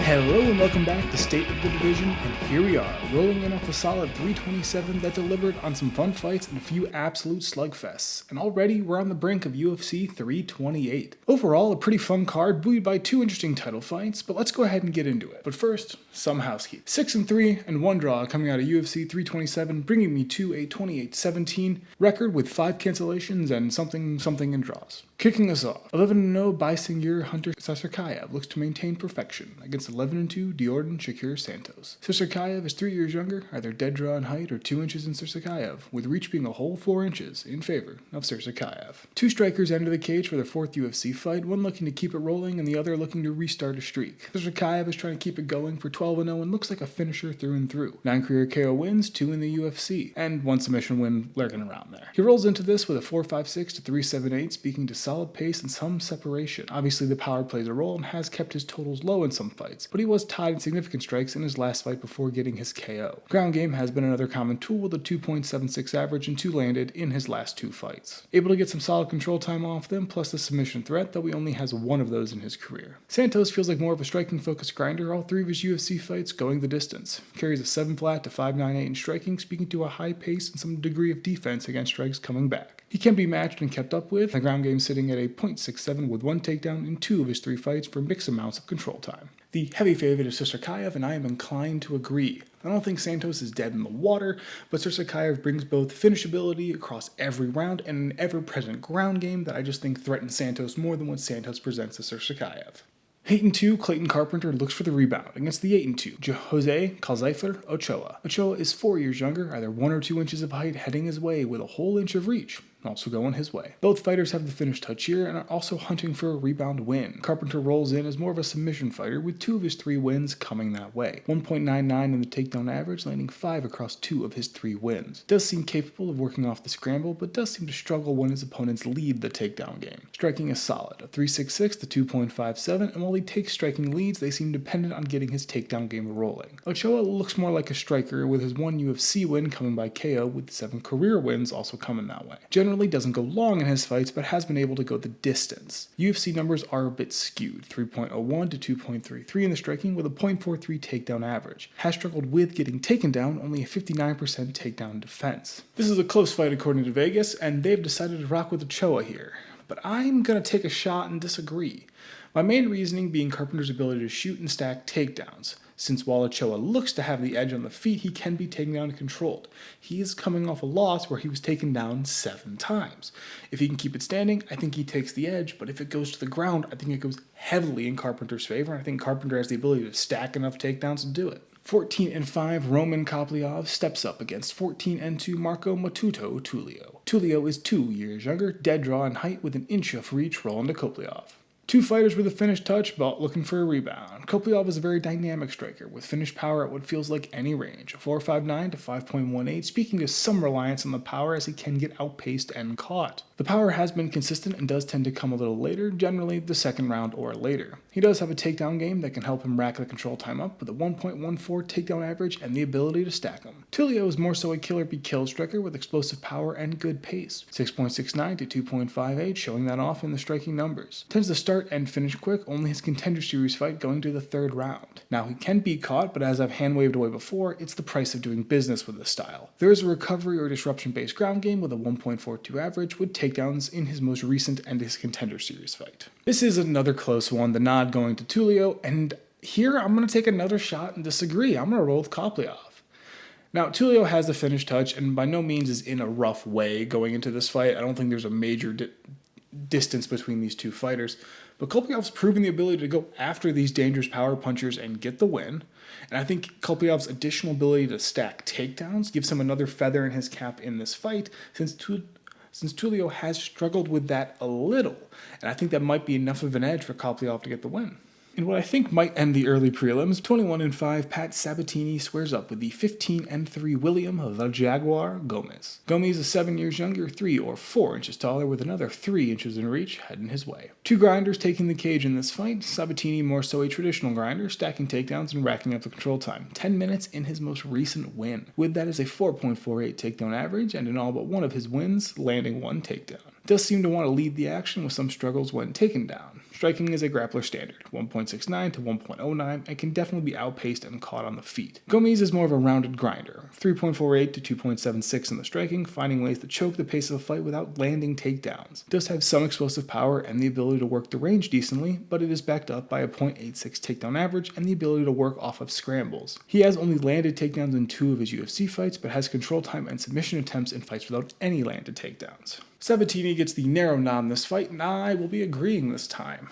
Hello and welcome back to State of the Division, and here we are, rolling in off a solid 327 that delivered on some fun fights and a few absolute slugfests, and already we're on the brink of UFC 328. Overall, a pretty fun card, buoyed by two interesting title fights, but let's go ahead and get into it. But first, some housekeeping. 6-3 and 1 draw coming out of UFC 327, bringing me to a 28-17 record with 5 cancellations and something in draws. Kicking us off, 11-0 Baisengur Hunter Susurkaev looks to maintain perfection against 11-2 Diordan Shakir Santos. Susurkaev is 3 years younger, either dead draw in height or 2 inches in Susurkaev, with reach being a whole 4 inches in favor of Susurkaev. Two strikers enter the cage for their 4th UFC fight, one looking to keep it rolling and the other looking to restart a streak. Susurkaev is trying to keep it going for 12-0 and looks like a finisher through and through. 9 career KO wins, 2 in the UFC, and 1 submission win lurking around there. He rolls into this with a 4.56 to 3.78, speaking to solid pace and some separation. Obviously the power plays a role and has kept his totals low in some fights, but he was tied in significant strikes in his last fight before getting his KO. Ground game has been another common tool with a 2.76 average and 2 landed in his last 2 fights. Able to get some solid control time off them, plus the submission threat, though he only has 1 of those in his career. Santos feels like more of a striking focused grinder, all 3 of his UFC fights going the distance. Carries a 7 flat to 5.98 in striking, speaking to a high pace and some degree of defense against strikes coming back. He can be matched and kept up with, the ground game sitting at a 0.67 with 1 takedown in 2 of his 3 fights for mixed amounts of control time. The heavy favorite is Susurkaev, and I am inclined to agree. I don't think Santos is dead in the water, but Susurkaev brings both finishability across every round and an ever-present ground game that I just think threatens Santos more than what Santos presents to Susurkaev. 8-2, Clayton Carpenter looks for the rebound against the 8-2, Jose Calzeifer Ochoa. Ochoa is 4 years younger, either 1 or 2 inches of height, heading his way with a whole inch of reach, also going his way. Both fighters have the finish touch here and are also hunting for a rebound win. Carpenter rolls in as more of a submission fighter with 2 of his 3 wins coming that way. 1.99 in the takedown average, landing 5 across 2 of his 3 wins. Does seem capable of working off the scramble, but does seem to struggle when his opponents lead the takedown game. Striking is solid, a 3.66 to 2.57, and while he takes striking leads, they seem dependent on getting his takedown game rolling. Ochoa looks more like a striker, with his 1 UFC win coming by KO, with 7 career wins also coming that way. Generally doesn't go long in his fights, but has been able to go the distance. UFC numbers are a bit skewed, 3.01 to 2.33 in the striking with a 0.43 takedown average. Has struggled with getting taken down, only a 59% takedown defense. This is a close fight according to Vegas, and they've decided to rock with Ochoa here. But I'm going to take a shot and disagree. My main reasoning being Carpenter's ability to shoot and stack takedowns, since while Ochoa looks to have the edge on the feet, he can be taken down and controlled. He is coming off a loss where he was taken down 7 times. If he can keep it standing, I think he takes the edge, but if it goes to the ground, I think it goes heavily in Carpenter's favor, and I think Carpenter has the ability to stack enough takedowns to do it. 14-5 Roman Kopylov steps up against 14-2 Marco Matuto Tulio. Tulio is 2 years younger, dead draw in height with an inch of reach rolling to Kopylov. 2 fighters with a finish touch, but looking for a rebound. Kopylov is a very dynamic striker, with finish power at what feels like any range, a 4.59 to 5.18, speaking to some reliance on the power as he can get outpaced and caught. The power has been consistent and does tend to come a little later, generally the 2nd round or later. He does have a takedown game that can help him rack the control time up with a 1.14 takedown average and the ability to stack them. Tulio is more so a killer-be-killed striker with explosive power and good pace, 6.69 to 2.58, showing that off in the striking numbers. Tends to start and finish quick, only his Contender Series fight going to the 3rd round. Now, he can be caught, but as I've hand-waved away before, it's the price of doing business with this style. There is a recovery or disruption-based ground game with a 1.42 average, with takedowns in his most recent and his Contender Series fight. This is another close one, the nod going to Tulio, and here I'm going to take another shot and disagree. I'm going to roll with Kopylov. Now, Tulio has the finish touch, and by no means is in a rough way going into this fight. I don't think there's a major distance between these 2 fighters, but Kopylov's proven the ability to go after these dangerous power punchers and get the win, and I think Kopylov's additional ability to stack takedowns gives him another feather in his cap in this fight, since Tulio has struggled with that a little, and I think that might be enough of an edge for Kopylov to get the win. In what I think might end the early prelims, 21-5 Pat Sabatini squares up with the 15-3 William the Jaguar Gomis. Gomis is 7 years younger, 3 or 4 inches taller, with another 3 inches in reach heading his way. 2 grinders taking the cage in this fight, Sabatini more so a traditional grinder, stacking takedowns and racking up the control time, 10 minutes in his most recent win. With that is a 4.48 takedown average, and in all but 1 of his wins, landing 1 takedown. Does seem to want to lead the action with some struggles when taken down. Striking is a grappler standard, 1.69 to 1.09, and can definitely be outpaced and caught on the feet. Gomis is more of a rounded grinder, 3.48 to 2.76 in the striking, finding ways to choke the pace of a fight without landing takedowns. Does have some explosive power and the ability to work the range decently, but it is backed up by a 0.86 takedown average and the ability to work off of scrambles. He has only landed takedowns in 2 of his UFC fights, but has control time and submission attempts in fights without any landed takedowns. Sabatini gets the narrow nod in this fight, and I will be agreeing this time.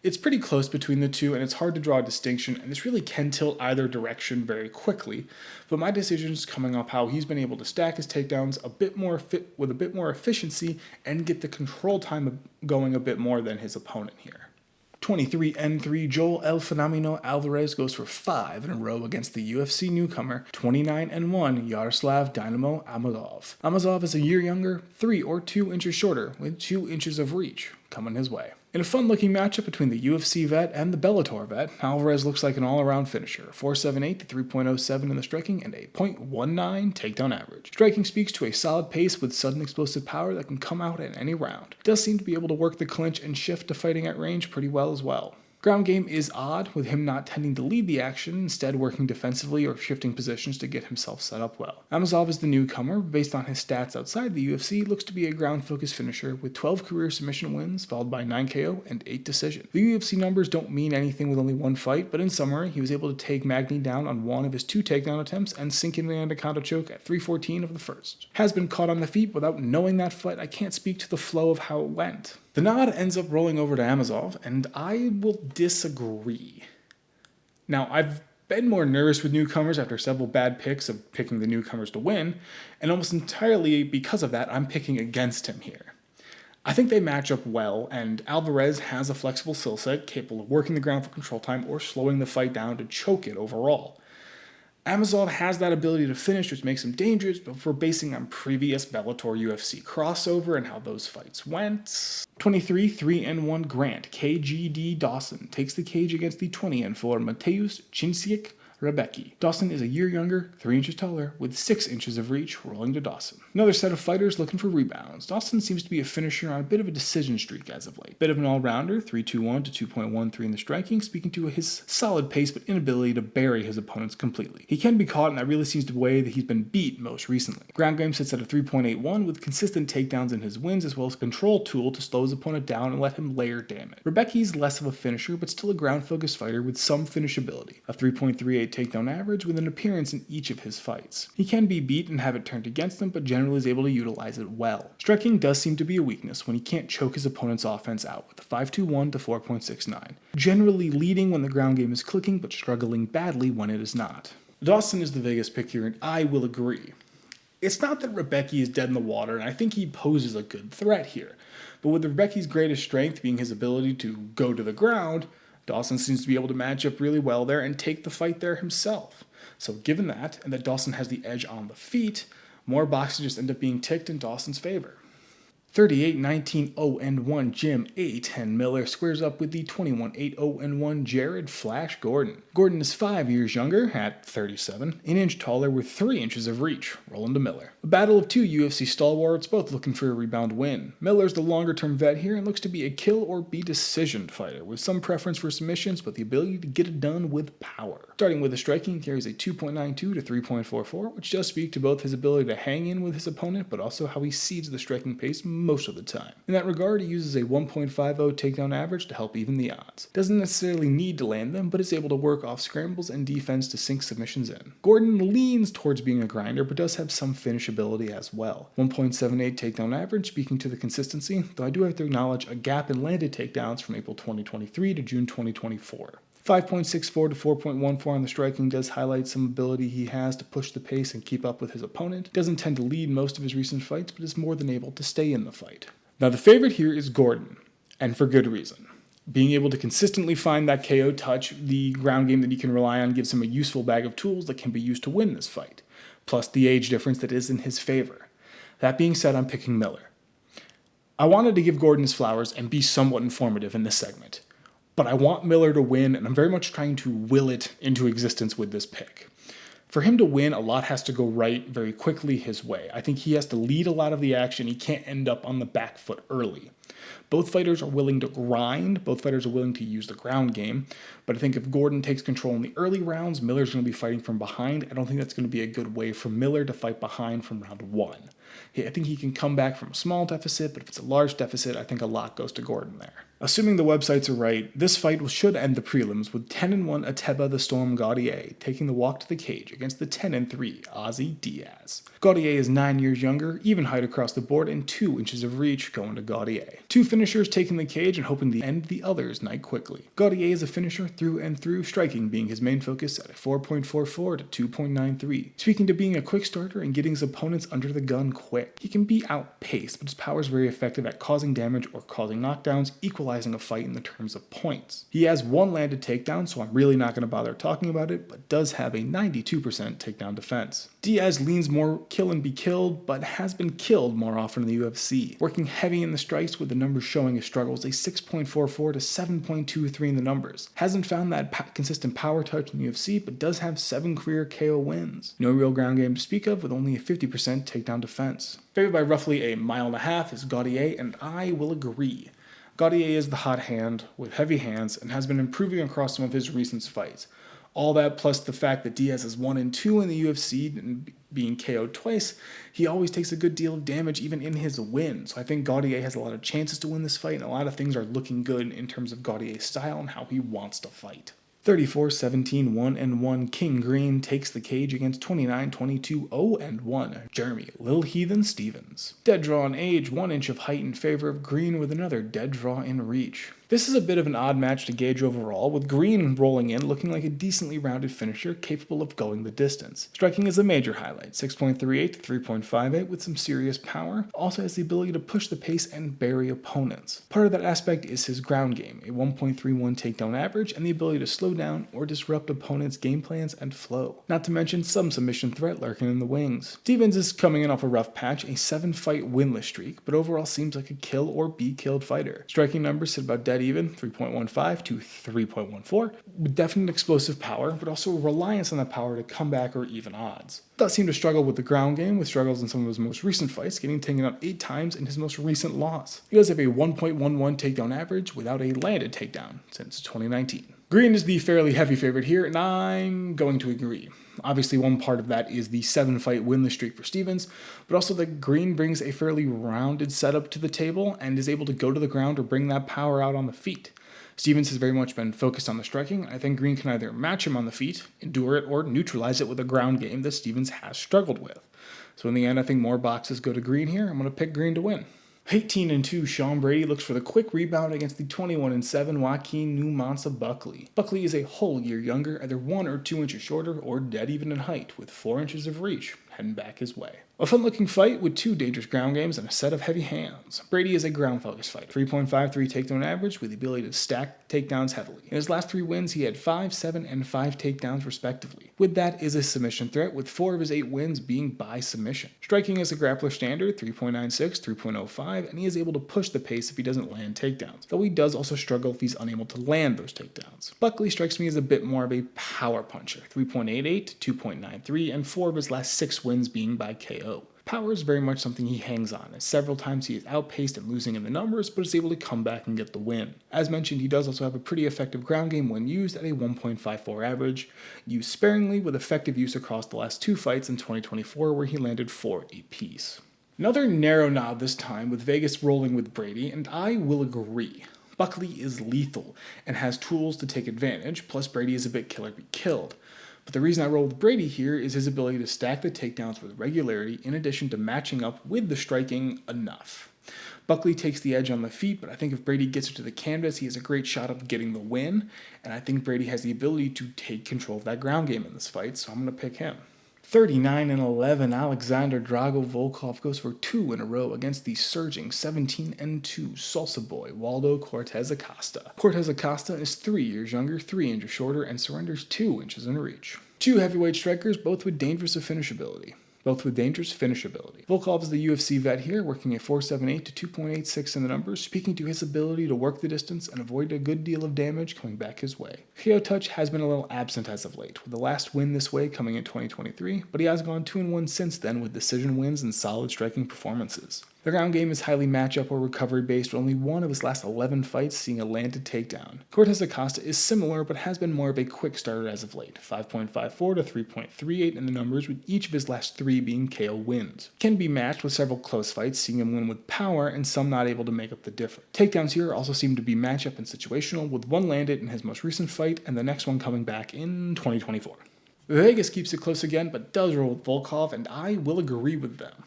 It's pretty close between the two, and it's hard to draw a distinction, and this really can tilt either direction very quickly, but my decision is coming off how he's been able to stack his takedowns with a bit more efficiency and get the control time going a bit more than his opponent here. 23-3 Joel El Fenomeno Alvarez goes for 5 in a row against the UFC newcomer 29-1 Yaroslav Dynamo Amosov. Amosov is a year younger, 3 or 2 inches shorter, with 2 inches of reach coming his way. In a fun-looking matchup between the UFC vet and the Bellator vet, Alvarez looks like an all-around finisher, 4.78 to 3.07 in the striking and a 0.19 takedown average. Striking speaks to a solid pace with sudden explosive power that can come out at any round. Does seem to be able to work the clinch and shift to fighting at range pretty well as well. Ground game is odd, with him not tending to lead the action, instead working defensively or shifting positions to get himself set up well. Amosov is the newcomer, based on his stats outside the UFC, looks to be a ground-focused finisher with 12 career submission wins, followed by 9 KO and 8 decisions. The UFC numbers don't mean anything with only 1 fight, but in summary, he was able to take Magny down on 1 of his 2 takedown attempts and sink in the anaconda choke at 3:14 of the first. Has been caught on the feet. Without knowing that fight, I can't speak to the flow of how it went. The nod ends up rolling over to Amosov, and I will disagree. Now, I've been more nervous with newcomers after several bad picks of picking the newcomers to win, and almost entirely because of that, I'm picking against him here. I think they match up well, and Alvarez has a flexible skill set capable of working the ground for control time or slowing the fight down to choke it overall. Amosov has that ability to finish, which makes him dangerous, but if we're basing on previous Bellator UFC crossover and how those fights went. 23-3-1 Grant, KGD Dawson, takes the cage against the 20-4 Mateusz Chinsiek Rebecki. Dawson is a year younger, 3 inches taller, with 6 inches of reach, rolling to Dawson. Another set of fighters looking for rebounds. Dawson seems to be a finisher on a bit of a decision streak as of late. Bit of an all-rounder, 3.21 to 2.13 in the striking, speaking to his solid pace but inability to bury his opponents completely. He can be caught, and that really seems the way that he's been beat most recently. Ground game sits at a 3.81 with consistent takedowns in his wins, as well as a control tool to slow his opponent down and let him layer damage. Rebecki's less of a finisher, but still a ground-focused fighter with some finishability. A 3.38 takedown average with an appearance in each of his fights. He can be beat and have it turned against him, but generally is able to utilize it well. Striking does seem to be a weakness when he can't choke his opponent's offense out with a 5.21 to 4.69. Generally leading when the ground game is clicking, but struggling badly when it is not. Dawson is the biggest pick here, and I will agree. It's not that Rebecki is dead in the water, and I think he poses a good threat here. But with Rebecki's greatest strength being his ability to go to the ground, Dawson seems to be able to match up really well there and take the fight there himself. So given that, and that Dawson has the edge on the feet, more boxes just end up being ticked in Dawson's favor. 38-19-0-1 Jim 8-10 Miller squares up with the 21-8-0-1 Jared Flash Gordon. Gordon is 5 years younger at 37, an inch taller with 3 inches of reach, rolling to Miller. A battle of 2 UFC stalwarts, both looking for a rebound win. Miller's the longer-term vet here and looks to be a kill or be decision fighter, with some preference for submissions but the ability to get it done with power. Starting with the striking, carries a 2.92 to 3.44, which does speak to both his ability to hang in with his opponent but also how he seeds the striking pace most of the time. In that regard, he uses a 1.50 takedown average to help even the odds. Doesn't necessarily need to land them, but is able to work off scrambles and defense to sink submissions in. Gordon leans towards being a grinder, but does have some finishability as well. 1.78 takedown average, speaking to the consistency, though I do have to acknowledge a gap in landed takedowns from April 2023 to June 2024. 5.64 to 4.14 on the striking does highlight some ability he has to push the pace and keep up with his opponent. Doesn't tend to lead most of his recent fights, but is more than able to stay in the fight. Now the favorite here is Gordon, and for good reason. Being able to consistently find that KO touch, the ground game that he can rely on, gives him a useful bag of tools that can be used to win this fight, plus the age difference that is in his favor. That being said, I'm picking Miller. I wanted to give Gordon his flowers and be somewhat informative in this segment, but I want Miller to win, and I'm very much trying to will it into existence with this pick. For him to win, a lot has to go right very quickly his way. I think he has to lead a lot of the action. He can't end up on the back foot early. Both fighters are willing to grind. Both fighters are willing to use the ground game. But I think if Gordon takes control in the early rounds, Miller's going to be fighting from behind. I don't think that's going to be a good way for Miller to fight behind from round one. I think he can come back from a small deficit, but if it's a large deficit, I think a lot goes to Gordon there. Assuming the websites are right, this fight should end the prelims with 10-1 Ateba the Storm Gautier taking the walk to the cage against the 10-3 Ozzy Diaz. Gautier is 9 years younger, even height across the board, and 2 inches of reach going to Gautier. Two finishers taking the cage and hoping to end the other's night quickly. Gautier is a finisher through and through, striking being his main focus at a 4.44 to 2.93. Speaking to being a quick starter and getting his opponents under the gun quick. He can be outpaced, but his power is very effective at causing damage or causing knockdowns, equalizing a fight in the terms of points. He has 1 landed takedown, so I'm really not going to bother talking about it, but does have a 92% takedown defense. Diaz leans more kill and be killed, but has been killed more often in the UFC. Working heavy in the strikes with the numbers showing his struggles, a 6.44 to 7.23 in the numbers. Hasn't found that consistent power touch in the UFC, but does have 7 career KO wins. No real ground game to speak of, with only a 50% takedown defense. Favored by roughly a mile and a half is Gautier, and I will agree. Gautier is the hot hand with heavy hands and has been improving across some of his recent fights. All that plus the fact that Diaz is 1-2 in the UFC and being KO'd twice, he always takes a good deal of damage even in his win. So I think Gautier has a lot of chances to win this fight, and a lot of things are looking good in terms of Gautier's style and how he wants to fight. 34-17, 1-1, King Green takes the cage against 29-22, 0-1, Jeremy Lil Heathen Stevens. Dead draw in age, 1 inch of height in favor of Green with another dead draw in reach. This is a bit of an odd match to gauge overall, with Green rolling in looking like a decently rounded finisher capable of going the distance. Striking is a major highlight, 6.38 to 3.58 with some serious power. Also has the ability to push the pace and bury opponents. Part of that aspect is his ground game, a 1.31 takedown average, and the ability to slow down or disrupt opponents' game plans and flow. Not to mention some submission threat lurking in the wings. Stevens is coming in off a rough patch, a 7-fight winless streak, but overall seems like a kill or be killed fighter. Striking numbers sit about dead even, 3.15 to 3.14, with definite explosive power, but also a reliance on that power to come back or even odds. Does seem to struggle with the ground game, with struggles in some of his most recent fights, getting taken out 8 times in his most recent loss. He does have a 1.11 takedown average without a landed takedown since 2019. Green is the fairly heavy favorite here, and I'm going to agree. Obviously, one part of that is the 7-fight winless streak for Stevens, but also that Green brings a fairly rounded setup to the table and is able to go to the ground or bring that power out on the feet. Stevens has very much been focused on the striking. I think Green can either match him on the feet, endure it, or neutralize it with a ground game that Stevens has struggled with. So in the end, I think more boxes go to Green here. I'm going to pick Green to win. 18-2, Sean Brady looks for the quick rebound against the 21-7 Joaquin Numansa Buckley. Buckley is a whole year younger, either 1 or 2 inches shorter, or dead even in height, with 4 inches of reach, heading back his way. A fun-looking fight with 2 dangerous ground games and a set of heavy hands. Brady is a ground-focused fighter, 3.53 takedown average with the ability to stack takedowns heavily. In his last 3 wins, he had 5, 7, and 5 takedowns respectively. With that is a submission threat, with 4 of his 8 wins being by submission. Striking is a grappler standard, 3.96, 3.05, and he is able to push the pace if he doesn't land takedowns, though he does also struggle if he's unable to land those takedowns. Buckley strikes me as a bit more of a power puncher, 3.88, 2.93, and 4 of his last 6 wins being by KO. Power is very much something he hangs on, as several times he is outpaced and losing in the numbers, but is able to come back and get the win. As mentioned, he does also have a pretty effective ground game when used at a 1.54 average, used sparingly with effective use across the last 2 fights in 2024 where he landed 4 apiece. Another narrow nod this time, with Vegas rolling with Brady, and I will agree. Buckley is lethal and has tools to take advantage, plus Brady is a bit kill or be killed. But the reason I roll with Brady here is his ability to stack the takedowns with regularity in addition to matching up with the striking enough. Buckley takes the edge on the feet, but I think if Brady gets it to the canvas, he has a great shot of getting the win, and I think Brady has the ability to take control of that ground game in this fight, so I'm going to pick him. 39-11, Alexander Drago Volkov goes for 2 in a row against the surging 17-2 salsa boy Waldo Cortes Acosta. Cortes Acosta is 3 years younger, 3 inches shorter, and surrenders 2 inches in reach. 2 heavyweight strikers, both with dangerous finishability. both with dangerous finish ability. Volkov is the UFC vet here, working a 4.78 to 2.86 in the numbers, speaking to his ability to work the distance and avoid a good deal of damage coming back his way. KO touch has been a little absent as of late, with the last win this way coming in 2023, but he has gone 2-1 since then with decision wins and solid striking performances. The ground game is highly matchup or recovery based, with only one of his last 11 fights seeing a landed takedown. Cortes Acosta is similar, but has been more of a quick starter as of late, 5.54 to 3.38 in the numbers, with each of his last 3 being KO wins. Can be matched with several close fights, seeing him win with power and some not able to make up the difference. Takedowns here also seem to be matchup and situational, with one landed in his most recent fight and the next one coming back in 2024. Vegas keeps it close again, but does roll with Volkov, and I will agree with them.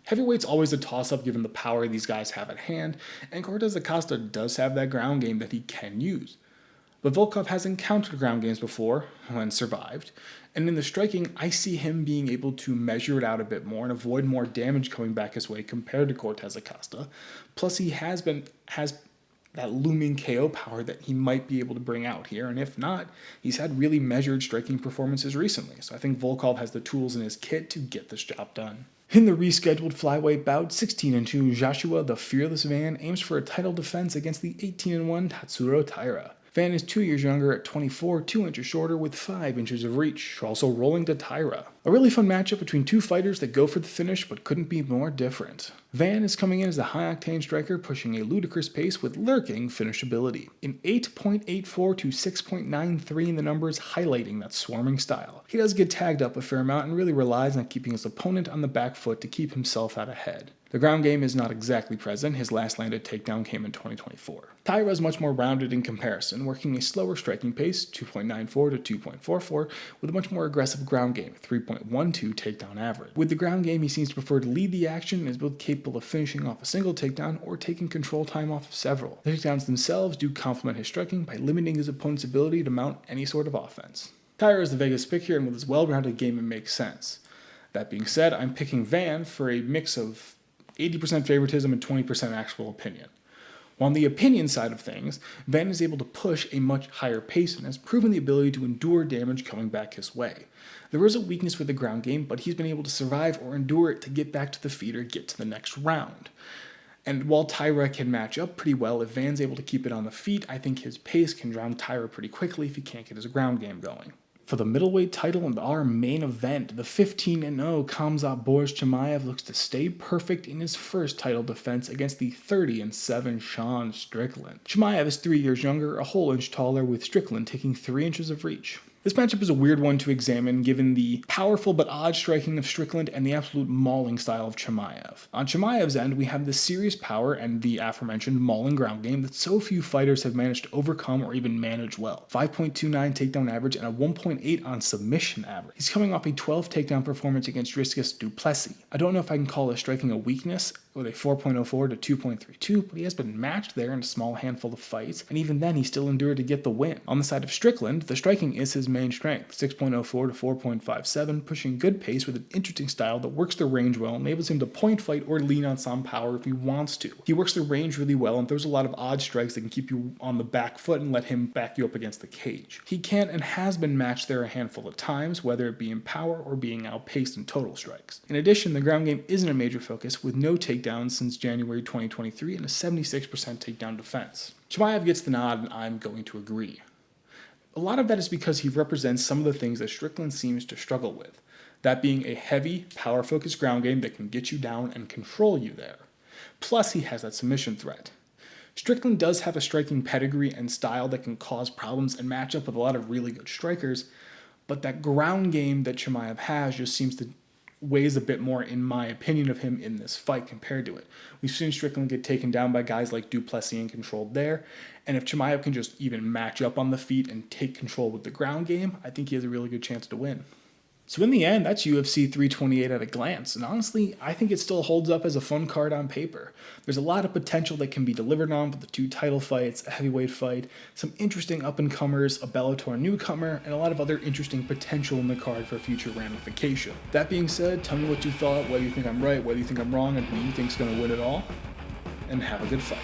Heavyweight's always a toss-up given the power these guys have at hand, and Cortes Acosta does have that ground game that he can use. But Volkov has encountered ground games before, and survived, and in the striking, I see him being able to measure it out a bit more and avoid more damage coming back his way compared to Cortes Acosta. Plus, he has that looming KO power that he might be able to bring out here, and if not, he's had really measured striking performances recently, so I think Volkov has the tools in his kit to get this job done. In the rescheduled flyweight bout, 16-2 Joshua the Fearless Van aims for a title defense against the 18-1 Tatsuro Taira. Van is 2 years younger at 24, 2 inches shorter with 5 inches of reach, also rolling to Taira. A really fun matchup between two fighters that go for the finish but couldn't be more different. Van is coming in as a high-octane striker pushing a ludicrous pace with lurking finishability. An 8.84 to 6.93 in the numbers, highlighting that swarming style. He does get tagged up a fair amount and really relies on keeping his opponent on the back foot to keep himself out ahead. The ground game is not exactly present, his last landed takedown came in 2024. Taira is much more rounded in comparison, working a slower striking pace, 2.94 to 2.44, with a much more aggressive ground game, 3.12 takedown average. With the ground game, he seems to prefer to lead the action and is both capable of finishing off a single takedown or taking control time off of several. The takedowns themselves do complement his striking by limiting his opponent's ability to mount any sort of offense. Taira is the Vegas pick here, and with his well-rounded game, it makes sense. That being said, I'm picking Van for a mix of 80% favoritism and 20% actual opinion. While on the opinion side of things, Van is able to push a much higher pace and has proven the ability to endure damage coming back his way. There is a weakness with the ground game, but he's been able to survive or endure it to get back to the feet or get to the next round. And while Taira can match up pretty well, if Van's able to keep it on the feet, I think his pace can drown Taira pretty quickly if he can't get his ground game going. For the middleweight title and our main event, the 15-0 Khamzat Borz Chimaev looks to stay perfect in his first title defense against the 30-7 Sean Strickland. Chimaev is 3 years younger, a whole inch taller, with Strickland taking 3 inches of reach. This matchup is a weird one to examine given the powerful but odd striking of Strickland and the absolute mauling style of Chimaev. On Chimaev's end, we have the serious power and the aforementioned mauling ground game that so few fighters have managed to overcome or even manage well. 5.29 takedown average and a 1.8 on submission average. He's coming off a 12 takedown performance against Dricus du Plessis. I don't know if I can call his striking a weakness with a 4.04 to 2.32, but he has been matched there in a small handful of fights, and even then he still endured to get the win. On the side of Strickland, the striking is his main strength, 6.04 to 4.57, pushing good pace with an interesting style that works the range well and enables him to point fight or lean on some power if he wants to. He works the range really well and throws a lot of odd strikes that can keep you on the back foot and let him back you up against the cage. He can and has been matched there a handful of times, whether it be in power or being outpaced in total strikes. In addition, the ground game isn't a major focus, with no takedowns since January 2023 and a 76% takedown defense. Chimaev gets the nod, and I'm going to agree. A lot of that is because he represents some of the things that Strickland seems to struggle with, that being a heavy, power-focused ground game that can get you down and control you there. Plus, he has that submission threat. Strickland does have a striking pedigree and style that can cause problems and match up with a lot of really good strikers, but that ground game that Chimaev has just seems to weighs a bit more, in my opinion, of him in this fight compared to it. We've seen Strickland get taken down by guys like du Plessis and controlled there, and if Chimaev can just even match up on the feet and take control with the ground game, I think he has a really good chance to win. So in the end, that's UFC 328 at a glance, and honestly, I think it still holds up as a fun card on paper. There's a lot of potential that can be delivered on with the 2 title fights, a heavyweight fight, some interesting up-and-comers, a Bellator newcomer, and a lot of other interesting potential in the card for future ramification. That being said, tell me what you thought, whether you think I'm right, whether you think I'm wrong, and who you think's going to win it all, and have a good fight.